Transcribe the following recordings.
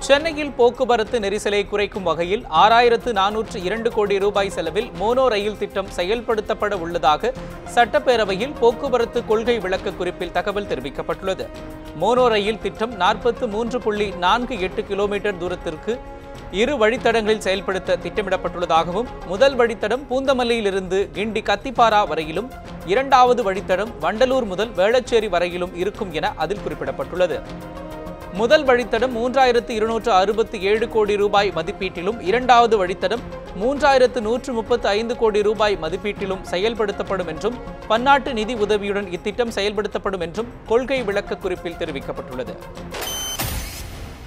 சென்னையில் போக்குவரத்து நெரிசலை குறைக்கும் வகையில் 6402 கோடி ரூபாய் செலவில் மோனோ ரயில் திட்டம் செயல்படுத்தப்பட உள்ளதாக சட்டப்பேரவையில் போக்குவரத்து கொள்கை விளக்க குறிப்பில் தகவல் தெரிவிக்கப்பட்டுள்ளது. மோனோ ரயில் திட்டம் 43.48 கிலோமீட்டர் தூரத்திற்கு 2 வழித்தடங்களில் செயல்படுத்த திட்டமிடப்பட்டுள்ளதாகவும் முதல் வழித்தடம் பூந்தமல்லியிலிருந்து கிண்டி கத்திப்பாரா வரையிலும் 2வது வழித்தடம் வண்டலூர் முதல் வேளச்சேரி வரையிலும் இருக்கும் என அதில் குறிப்பிடப்பட்டுள்ளது. முதல் வழித்தடம் 3267 கோடி ரூபாய் மதிப்பீட்டிலும் 2வது வழித்தடம் 3135 கோடி ரூபாய் மதிப்பீட்டிலும் செயல்படுத்தப்படும் என்றும் பன்னாட்டு நிதி உதவியுடன் இத்திட்டம் செயல்படுத்தப்படும் என்றும் கொள்கை விளக்க குறிப்பில் தெரிவிக்கப்பட்டுள்ளது.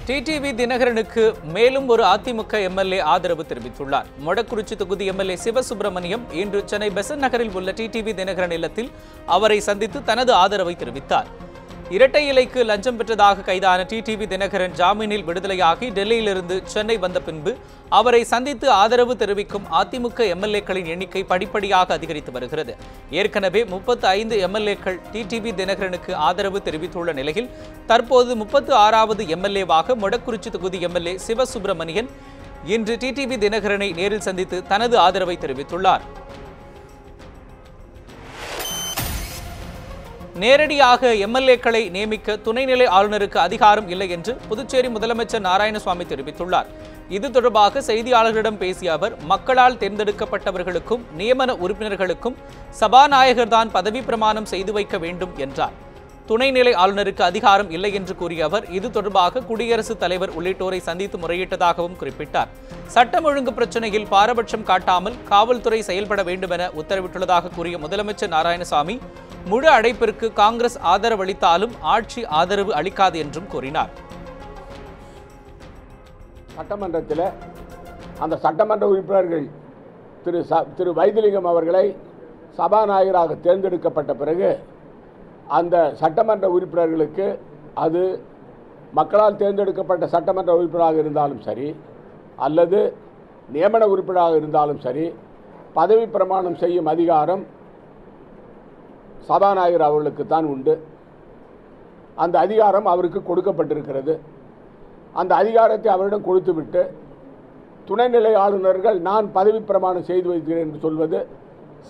டிடிவி தினகரனுக்கு மேலும் ஒரு அதிமுக எம்எல்ஏ ஆதரவு தெரிவித்துள்ளார். மொடக்குறிச்சி தொகுதி எம்எல்ஏ சிவசுப்பிரமணியம் இன்று சென்னை பெசன்ட் நகரில் உள்ள டிடிவி தினகரன் இல்லத்தில் அவரை சந்தித்து தனது ஆதரவை தெரிவித்தார். இரட்டை இலைக்கு லஞ்சம் பெற்றதாக கைதான டிடிவி தினகரன் ஜாமீனில் விடுதலையாகி டெல்லியிலிருந்து சென்னை வந்த பின்பு அவரை சந்தித்து ஆதரவு தெரிவிக்கும் அதிமுக எம்எல்ஏக்களின் எண்ணிக்கை படிப்படியாக அதிகரித்து வருகிறது. ஏற்கனவே 35 எம்எல்ஏக்கள் டிடிவி தினகரனுக்கு ஆதரவு தெரிவித்துள்ள நிலையில் தற்போது 36வது எம்எல்ஏவாக மொடக்குறிச்சி தொகுதி எம்எல்ஏ சிவசுப்பிரமணியன் இன்று டிடிவி தினகரனை நேரில் சந்தித்து தனது ஆதரவை தெரிவித்துள்ளார். நேரடியாக எம்எல்ஏக்களை நியமிக்க துணைநிலை ஆளுநருக்கு அதிகாரம் இல்லை என்று புதுச்சேரி முதலமைச்சர் நாராயணசுவாமி தெரிவித்துள்ளார். இது தொடர்பாக செய்தியாளர்களிடம் பேசிய அவர், மக்களால் தேர்ந்தெடுக்கப்பட்டவர்களுக்கும் நியமன உறுப்பினர்களுக்கும் சபாநாயகர்தான் பதவி பிரமாணம் செய்து வைக்க வேண்டும் என்றார். துணைநிலை ஆளுநருக்கு அதிகாரம் இல்லை என்று கூறிய அவர், இது தொடர்பாக குடியரசுத் தலைவர் உள்ளிட்டோரை சந்தித்து முறையிட்டதாகவும் குறிப்பிட்டார். சட்டம் ஒழுங்கு பிரச்சினையில் பாரபட்சம் காட்டாமல் காவல்துறை செயல்பட வேண்டும் என உத்தரவிட்டுள்ளதாக கூறிய முதலமைச்சர் நாராயணசாமி, முழு அடைப்பிற்கு காங்கிரஸ் ஆதரவு அளித்தாலும் ஆட்சி ஆதரவு அளிக்காது என்றும் கூறினார். சட்டமன்றத்தில் அந்த சட்டமன்ற உறுப்பினர்கள் திரு வைத்திலிங்கம் அவர்களை சபாநாயகராக தேர்ந்தெடுக்கப்பட்ட பிறகு அந்த சட்டமன்ற உறுப்பினர்களுக்கு அது மக்களால் தேர்ந்தெடுக்கப்பட்ட சட்டமன்ற உறுப்பினராக இருந்தாலும் சரி அல்லது நியமன உறுப்பினராக இருந்தாலும் சரி பதவி பிரமாணம் செய்யும் அதிகாரம் சபாநாயகர் அவர்களுக்கு தான் உண்டு. அந்த அதிகாரம் அவருக்கு கொடுக்கப்பட்டிருக்கிறது. அந்த அதிகாரத்தை அவரிடம் கொடுத்துவிட்டு துணைநிலை ஆளுநர்கள் நான் பதவி பிரமாணம் செய்து வைக்கிறேன் என்று சொல்வது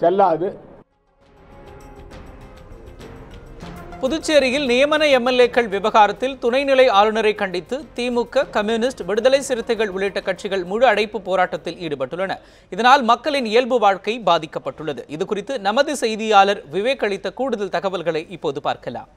செல்லாது. புதுச்சேரியில் நியமன எம்எல்ஏக்கள் விவகாரத்தில் துணைநிலை ஆளுநரை கண்டித்து திமுக, கம்யூனிஸ்ட், விடுதலை சிறுத்தைகள் உள்ளிட்ட கட்சிகள் முழு அடைப்பு போராட்டத்தில் ஈடுபட்டுள்ளன. இதனால் மக்களின் இயல்பு வாழ்க்கை பாதிக்கப்பட்டுள்ளது. இதுகுறித்து நமது செய்தியாளர் விவேக் அளித்த கூடுதல் தகவல்களை இப்போது பார்க்கலாம்.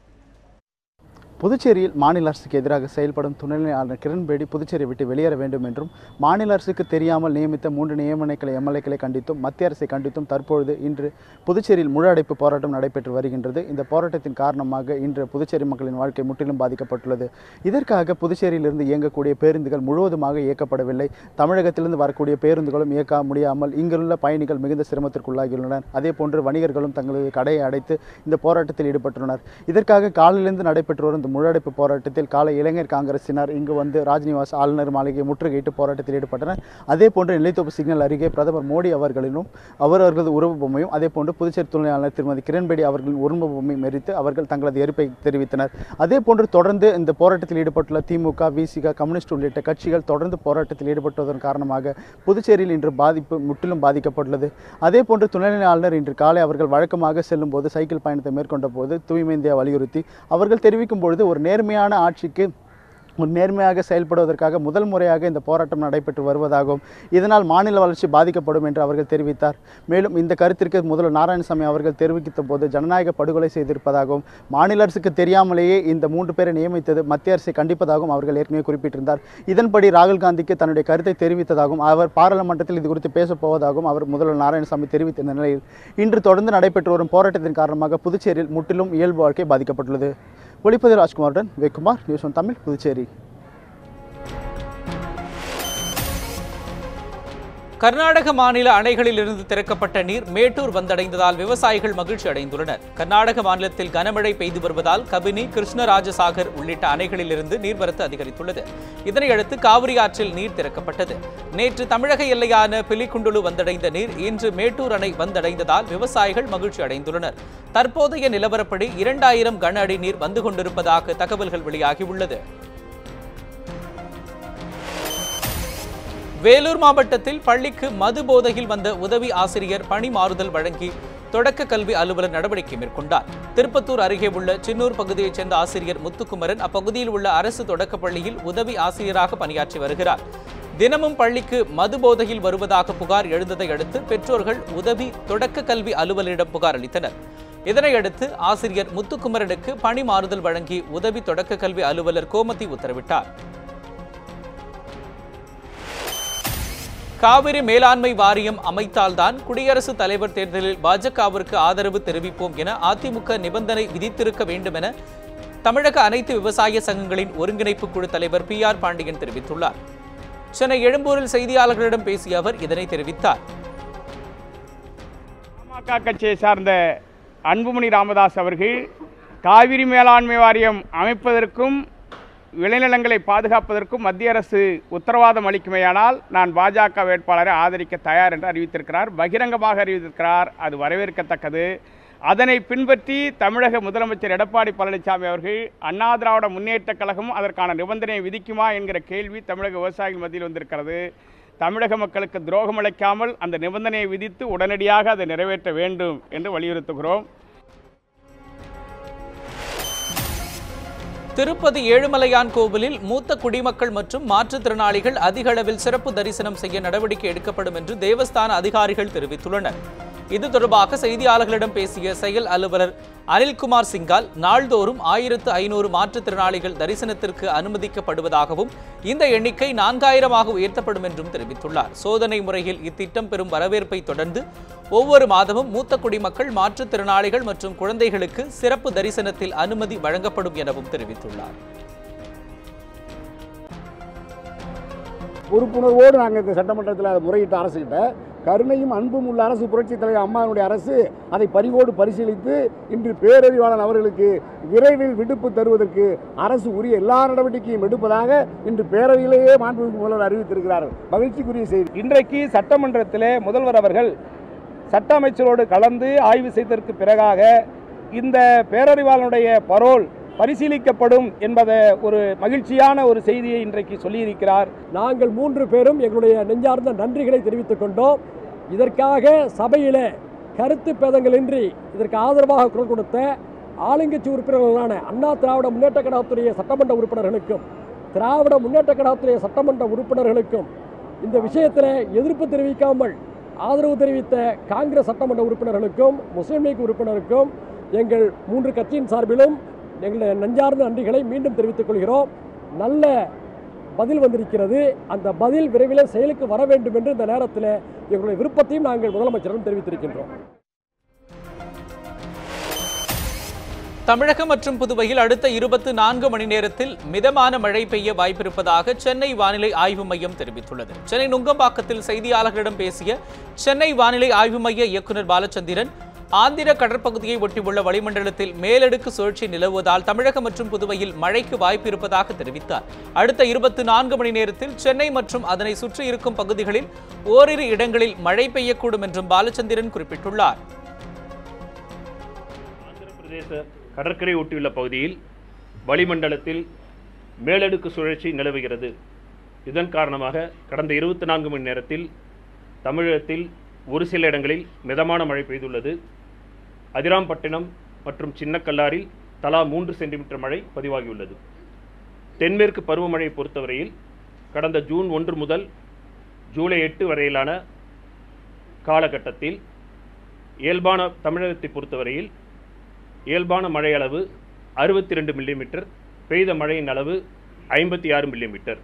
புதுச்சேரியில் மாநில அரசுக்கு எதிராக செயல்படும் துணைநிலை ஆளுநர் கிரண்பேடி புதுச்சேரியை விட்டு வெளியேற வேண்டும் என்றும் மாநில அரசுக்கு தெரியாமல் நியமித்த 3 நியமனங்களை எம்எல்ஏக்களை கண்டித்தும் மத்திய அரசை கண்டித்தும் தற்பொழுது இன்று புதுச்சேரியில் முழு அடைப்பு போராட்டம் நடைபெற்று வருகின்றது. இந்த போராட்டத்தின் காரணமாக இன்று புதுச்சேரி மக்களின் வாழ்க்கை முற்றிலும் பாதிக்கப்பட்டுள்ளது. இதற்காக புதுச்சேரியிலிருந்து இயங்கக்கூடிய பேருந்துகள் முழுவதுமாக இயக்கப்படவில்லை. தமிழகத்திலிருந்து வரக்கூடிய பேருந்துகளும் இயக்க முடியாமல் இங்குள்ள பயணிகள் மிகுந்த சிரமத்திற்குள்ளாகியுள்ளனர். அதேபோன்று வணிகர்களும் தங்களது கடையை அடைத்து இந்த போராட்டத்தில் ஈடுபட்டுள்ளனர். இதற்காக காலையிலிருந்து நடைபெற்று வரும் முழடைப்பு போராட்டத்தில் காலை இளைஞர் காங்கிரசினர் இங்கு வந்து ராஜ்நிவாஸ் ஆளுநர் மாளிகையை முற்றுகையிட்டு போராட்டத்தில் ஈடுபட்டனர். அதே போன்று நிலைத்தோப்பு சிக்னல் அருகே பிரதமர் மோடி அவர்களிலும் அவர்களது உருவ பொம்மையும் அதே போன்று புதுச்சேரி துணை ஆளுநர் திருமதி கிரண்பேடி அவர்களின் உருவ பொம்மையும் எரித்து அவர்கள் தங்களது எரிப்பை தெரிவித்தனர். அதே போன்று தொடர்ந்து இந்த போராட்டத்தில் ஈடுபட்டுள்ள திமுக, விசிக, கம்யூனிஸ்ட் உள்ளிட்ட கட்சிகள் தொடர்ந்து போராட்டத்தில் ஈடுபட்டதன் காரணமாக புதுச்சேரியில் இன்று முற்றிலும் பாதிக்கப்பட்டுள்ளது. அதே போன்று துணைநிலை ஆளுநர் இன்று காலை அவர்கள் வழக்கமாக செல்லும் போது சைக்கிள் பயணத்தை மேற்கொண்ட போது தூய்மை இந்தியா வலியுறுத்தி அவர்கள் தெரிவிக்கும் பொழுது ஒரு நேர்மையான ஆட்சிக்கு நேர்மையாக செயல்படுவதற்காக முதல் முறையாக இந்த போராட்டம் நடைபெற்று வருவதாகவும் இதனால் மாநில வளர்ச்சி பாதிக்கப்படும் என்று அவர்கள் தெரிவித்தார். மேலும் இந்த கருத்திற்கு முதல்வர் நாராயணசாமி அவர்கள் தெரிவித்த போது ஜனநாயக படுகொலை செய்திருப்பதாகவும் மாநில அரசுக்கு தெரியாமலேயே இந்த 3 பேரை நியமித்தது மத்திய அரசை கண்டிப்பதாகவும் அவர்கள் ஏற்கனவே குறிப்பிட்டிருந்தார். இதன்படி ராகுல் காந்திக்கு தன்னுடைய கருத்தை தெரிவித்ததாகவும் அவர் பாராளுமன்றத்தில் இது குறித்து பேசப் போவதாகவும் அவர் முதல்வர் நாராயணசாமி தெரிவித்த நிலையில் இன்று தொடர்ந்து நடைபெற்று வரும் போராட்டத்தின் காரணமாக புதுச்சேரியில் முற்றிலும் இயல்பு வாழ்க்கை பாதிக்கப்பட்டுள்ளது. ஒளிப்பதிவு ராஜ்குமாருடன் விவேக்குமார், நியூஸ் ஒன் தமிழ், புதுச்சேரி. கர்நாடக மாநில அணைகளிலிருந்து திறக்கப்பட்ட நீர் மேட்டூர் வந்தடைந்ததால் விவசாயிகள் மகிழ்ச்சி அடைந்துள்ளனர். கர்நாடக மாநிலத்தில் கனமழை பெய்து வருவதால் கபினி, கிருஷ்ணராஜசாகர் உள்ளிட்ட அணைகளிலிருந்து நீர்வரத்து அதிகரித்துள்ளது. இதனையடுத்து காவிரி ஆற்றில் நீர் திறக்கப்பட்டது. நேற்று தமிழக எல்லையான பிலிகுண்டுலு வந்தடைந்த நீர் இன்று மேட்டூர் அணை வந்தடைந்ததால் விவசாயிகள் மகிழ்ச்சி அடைந்துள்ளனர். தற்போதைய நிலவரப்படி 2000 கன அடி நீர் வந்து கொண்டிருப்பதாக தகவல்கள் வெளியாகியுள்ளது. வேலூர் மாவட்டத்தில் பள்ளிக்கு மது போதையில் வந்த உதவி ஆசிரியர் பணி மாறுதல் வழங்கி தொடக்க கல்வி அலுவலர் நடவடிக்கை மேற்கொண்டார். திருப்பத்தூர் அருகே உள்ள சின்னூர் பகுதியைச் சேர்ந்த ஆசிரியர் முத்துக்குமரன் அப்பகுதியில் உள்ள அரசு தொடக்கப் பள்ளியில் உதவி ஆசிரியராக பணியாற்றி வருகிறார். தினமும் பள்ளிக்கு மது போதையில் வருவதாக புகார் எழுந்ததை அடுத்து பெற்றோர்கள் உதவி தொடக்க கல்வி அலுவலரிடம் புகார் அளித்தனர். இதனையடுத்து ஆசிரியர் முத்துக்குமரனுக்கு பணி மாறுதல் வழங்கி உதவி தொடக்க கல்வி அலுவலர் கோமதி உத்தரவிட்டார். காவிரி மேலாண்மை வாரியம் அமைத்தால்தான் குடியரசுத் தலைவர் தேர்தலில் பாஜகவிற்கு ஆதரவு தெரிவிப்போம் என அதிமுக நிபந்தனை விதித்திருக்க வேண்டும் என தமிழக அனைத்து விவசாய சங்கங்களின் ஒருங்கிணைப்பு குழு தலைவர் PR பாண்டியன் தெரிவித்துள்ளார். சென்னை எழும்பூரில் செய்தியாளர்களிடம் பேசிய அவர் இதனை தெரிவித்தார். பாமக கட்சியை சார்ந்த அன்புமணி ராமதாஸ் அவர்கள் காவிரி மேலாண்மை வாரியம் அமைப்பதற்கும் விளைநிலங்களை பாதுகாப்பதற்கும் மத்திய அரசு உத்தரவாதம் அளிக்குமேயானால் நான் பாஜக வேட்பாளரை ஆதரிக்க தயார் என்று அறிவித்திருக்கிறார். பகிரங்கமாக அறிவித்திருக்கிறார். அது வரவேற்கத்தக்கது. அதனை பின்பற்றி தமிழக முதலமைச்சர் எடப்பாடி பழனிசாமி அவர்கள் அண்ணா திராவிட முன்னேற்றக் கழகம் அதற்கான நிபந்தனையை விதிக்குமா என்கிற கேள்வி தமிழக விவசாயிகள் மத்தியில் வந்திருக்கிறது. தமிழக மக்களுக்கு துரோகம் அளிக்காமல் அந்த நிபந்தனையை விதித்து உடனடியாக அதை நிறைவேற்ற வேண்டும் என்று வலியுறுத்துகிறோம். திருப்பதி ஏழுமலையான் கோவிலில் மூத்த குடிமக்கள் மற்றும் மாற்றுத்திறனாளிகள் அதிக அளவில் சிறப்பு தரிசனம் செய்ய நடவடிக்கை எடுக்கப்படும் என்று தேவஸ்தான அதிகாரிகள் தெரிவித்துள்ளனர். இது தொடர்பாக செய்தியாளர்களிடம் பேசிய செயல் அலுவலர் அனில்குமார் சிங்கால் நாள்தோறும் 1500 மாற்றுத்திறனாளிகள் தரிசனத்திற்கு அனுமதிக்கப்படுவதாகவும் இந்த எண்ணிக்கை 4000ஆக உயர்த்தப்படும் என்றும் தெரிவித்துள்ளார். சோதனை முறையில் இத்திட்டம் பெறும் வரவேற்பை தொடர்ந்து ஒவ்வொரு மாதமும் மூத்த குடிமக்கள், மாற்றுத்திறனாளிகள் மற்றும் குழந்தைகளுக்கு சிறப்பு தரிசனத்தில் அனுமதி வழங்கப்படும் எனவும் தெரிவித்துள்ளார். பொறுப்புணர்வோடு நாங்கள் இந்த சட்டமன்றத்தில் அதை முறையிட்ட அரசுகிட்ட கருணையும் அன்பும் உள்ள அரசு, புரட்சித் தலைவர் அம்மாவுடைய அரசு அதை பரிவோடு பரிசீலித்து இன்று பேரறிவாளன் அவர்களுக்கு விரைவில் விடுப்பு தருவதற்கு அரசு உரிய எல்லா நடவடிக்கையும் எடுப்பதாக இன்று பேரவையிலேயே மாண்புமிகு முதல்வர் அறிவித்திருக்கிறார்கள். மகிழ்ச்சிக்குரிய செய்தி. இன்றைக்கு சட்டமன்றத்திலே முதல்வர் அவர்கள் சட்ட அமைச்சரோடு கலந்து ஆய்வு செய்ததற்கு பிறகாக இந்த பேரறிவாளனுடைய பரோல் பரிசீலிக்கப்படும் என்பதை ஒரு மகிழ்ச்சியான ஒரு செய்தியை இன்றைக்கு சொல்லியிருக்கிறார். நாங்கள் 3 பேரும் எங்களுடைய நெஞ்சார்ந்த நன்றிகளை தெரிவித்துக் கொண்டோம். இதற்காக சபையிலே கருத்து பேதங்களின்றி இதற்கு ஆதரவாக குரல் கொடுத்த ஆளுங்கட்சி உறுப்பினர்களான அண்ணா திராவிட முன்னேற்ற கழகத்துடைய சட்டமன்ற உறுப்பினர்களுக்கும் திராவிட முன்னேற்ற கழகத்துடைய சட்டமன்ற உறுப்பினர்களுக்கும் இந்த விஷயத்தில் எதிர்ப்பு தெரிவிக்காமல் ஆதரவு தெரிவித்த காங்கிரஸ் சட்டமன்ற உறுப்பினர்களுக்கும் முஸ்லீம் லீக் உறுப்பினருக்கும் எங்கள் 3 கட்சியின் சார்பிலும் எங்களுடைய நெஞ்சார்ந்த நன்றிகளை மீண்டும் தெரிவித்துக் கொள்கிறோம். நல்ல பதில் வந்திருக்கிறது. அந்த பதில் விரைவில் செயலுக்கு வர வேண்டும் என்று இந்த நேரத்தில் எங்களுடைய விருப்பத்தையும் நாங்கள் முதலமைச்சரிடம் தெரிவித்திருக்கின்றோம். தமிழகம் மற்றும் புதுவையில் அடுத்த 24 மணி நேரத்தில் மிதமான மழை பெய்ய வாய்ப்பிருப்பதாக சென்னை வானிலை ஆய்வு மையம் தெரிவித்துள்ளது. சென்னை நுங்கம்பாக்கத்தில் செய்தியாளர்களிடம் பேசிய சென்னை வானிலை ஆய்வு மைய இயக்குநர் பாலச்சந்திரன், ஆந்திர கடற்பகுதியை ஒட்டியுள்ள வளிமண்டலத்தில் மேலடுக்கு சுழற்சி நிலவுவதால் தமிழகம் மற்றும் புதுவையில் மழைக்கு வாய்ப்பு இருப்பதாக தெரிவித்தார். அடுத்த 24 மணி நேரத்தில் சென்னை மற்றும் அதனை சுற்றி இருக்கும் பகுதிகளில் ஓரிரு இடங்களில் மழை பெய்யக்கூடும் என்றும் பாலச்சந்திரன் குறிப்பிட்டுள்ளார். ஆந்திர பிரதேச கடற்கரை ஒட்டியுள்ள பகுதியில் வளிமண்டலத்தில் மேலடுக்கு சுழற்சி நிலவுகிறது. இதன் காரணமாக கடந்த 24 மணி நேரத்தில் தமிழகத்தில் ஒரு சில இடங்களில் மிதமான மழை பெய்துள்ளது. அதிராம்பட்டினம் மற்றும் சின்னக்கல்லாரில் தலா 3 சென்டிமீட்டர் மழை பதிவாகியுள்ளது. தென்மேற்கு பருவமழையை பொறுத்தவரையில் கடந்த ஜூன் 1 முதல் ஜூலை 8 வரையிலான காலகட்டத்தில் இயல்பான தமிழகத்தை பொறுத்தவரையில் இயல்பான மழை அளவு 62 மில்லிமீட்டர், பெய்த மழையின் அளவு 56 மில்லிமீட்டர்.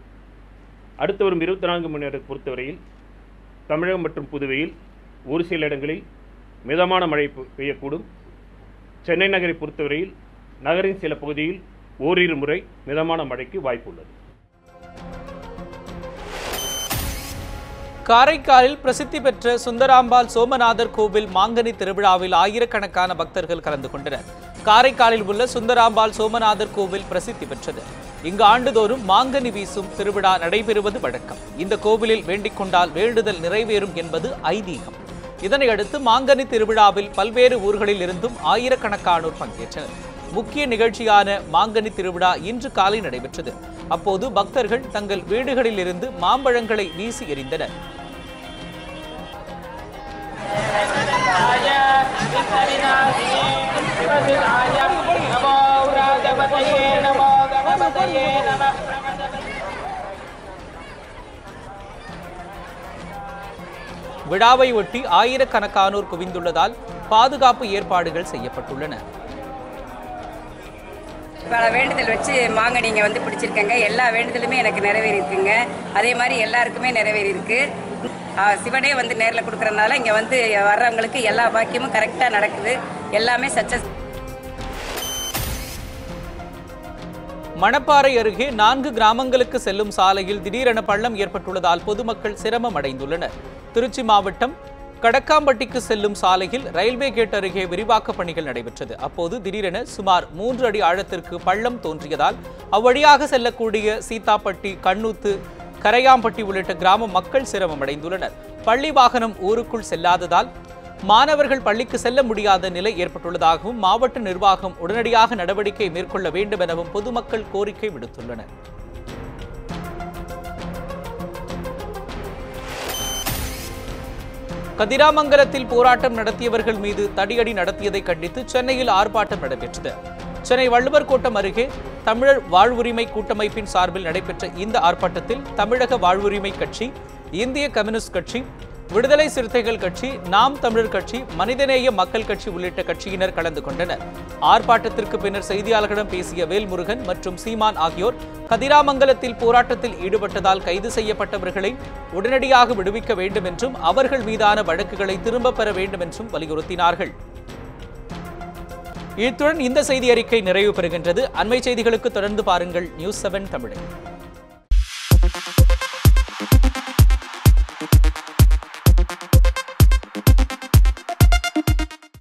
அடுத்து வரும் 24 மணி நேரத்தை பொறுத்தவரையில் தமிழகம் மற்றும் புதுவையில் ஒரு சில இடங்களில் மிதமான மழை பெய்யக்கூடும். சென்னை நகரை பொறுத்தவரையில் நகரின் சில பகுதியில் ஓரிரு முறை மிதமான மழைக்கு வாய்ப்பு உள்ளது. காரைக்காலில் பிரசித்தி பெற்ற சுந்தராம்பாள் சோமநாதர் கோவில் மாங்கனி திருவிழாவில் ஆயிரக்கணக்கான பக்தர்கள் கலந்து கொண்டனர். காரைக்காலில் உள்ள சுந்தராம்பாள் சோமநாதர் கோவில் பிரசித்தி பெற்றது. இங்கு ஆண்டுதோறும் மாங்கனி வீசும் திருவிழா நடைபெறுவது வழக்கம். இந்த கோவிலில் வேண்டிக் கொண்டால் வேண்டுதல் நிறைவேறும் என்பது ஐதீகம். இதனையடுத்து மாங்கனி திருவிழாவில் பல்வேறு ஊர்களில் இருந்தும் ஆயிரக்கணக்கானோர் பங்கேற்றனர். முக்கிய நிகழ்ச்சியான மாங்கனி திருவிழா இன்று காலை நடைபெற்றது. அப்போது பக்தர்கள் தங்கள் வீடுகளில் இருந்து மாம்பழங்களை வீசி எறிந்தனர். விழாவை ஒட்டி ஆயிரக்கணக்கானோர் குவிந்துள்ளதால் பாதுகாப்பு ஏற்பாடுகள் செய்யப்பட்டுள்ளன. பல வேண்டுதல் வச்சு மாங்கனி இங்கே வந்து பிடிச்சிருக்கேங்க. எல்லா வேண்டுதலுமே எனக்கு நிறைவேறி இருக்குங்க. அதே மாதிரி எல்லாருக்குமே நிறைவேறி இருக்கு. சிவனே வந்து நேரில் கொடுக்கறதுனால இங்கே வந்து வர்றவங்களுக்கு எல்லா பாக்கியமும் கரெக்டாக நடக்குது. எல்லாமே சக்சஸ். மணப்பாறை அருகே 4 கிராமங்களுக்கு செல்லும் சாலையில் திடீரென பள்ளம் ஏற்பட்டுள்ளதால் பொதுமக்கள் சிரமம் அடைந்துள்ளனர். திருச்சி மாவட்டம் கடக்காம்பட்டிக்கு செல்லும் சாலையில் ரயில்வே கேட் அருகே விரிவாக்க பணிகள் நடைபெற்றது. அப்போது திடீரென சுமார் 3 அடி ஆழத்திற்கு பள்ளம் தோன்றியதால் அவ்வழியாக செல்லக்கூடிய சீத்தாப்பட்டி, கண்ணூத்து, கரையாம்பட்டி உள்ளிட்ட கிராம மக்கள் சிரமம் அடைந்துள்ளனர். பள்ளி வாகனம் ஊருக்குள் செல்லாததால் மாணவர்கள் பள்ளிக்கு செல்ல முடியாத நிலை ஏற்பட்டுள்ளதாகவும் மாவட்ட நிர்வாகம் உடனடியாக நடவடிக்கை மேற்கொள்ள வேண்டும் எனவும் பொதுமக்கள் கோரிக்கை விடுத்துள்ளனர். கதிராமங்கலத்தில் போராட்டம் நடத்தியவர்கள் மீது தடியடி நடத்தியதை கண்டித்து சென்னையில் ஆர்ப்பாட்டம் நடைபெற்றது. சென்னை வள்ளுவர் கோட்டம் அருகே தமிழர் வாழ்வுரிமை கூட்டமைப்பின் சார்பில் நடைபெற்ற இந்த ஆர்ப்பாட்டத்தில் தமிழக வாழ்வுரிமை கட்சி, இந்திய கம்யூனிஸ்ட் கட்சி, விடுதலை சிறுத்தைகள் கட்சி, நாம் தமிழர் கட்சி, மனிதநேய மக்கள் கட்சி உள்ளிட்ட கட்சியினர் கலந்து கொண்டனர். ஆர்ப்பாட்டத்திற்கு பின்னர் செய்தியாளர்களிடம் பேசிய வேல்முருகன் மற்றும் சீமான் ஆகியோர் கதிராமங்கலத்தில் போராட்டத்தில் ஈடுபட்டதால் கைது செய்யப்பட்டவர்களை உடனடியாக விடுவிக்க வேண்டும் என்றும் அவர்கள் மீதான வழக்குகளை திரும்பப் பெற வேண்டும் என்றும் வலியுறுத்தினார்கள். இத்துடன் இந்த செய்தி அறிக்கை நிறைவு பெறுகின்றது. அண்மை செய்திகளுக்கு தொடர்ந்து பாருங்கள் News 7 தமிழ்.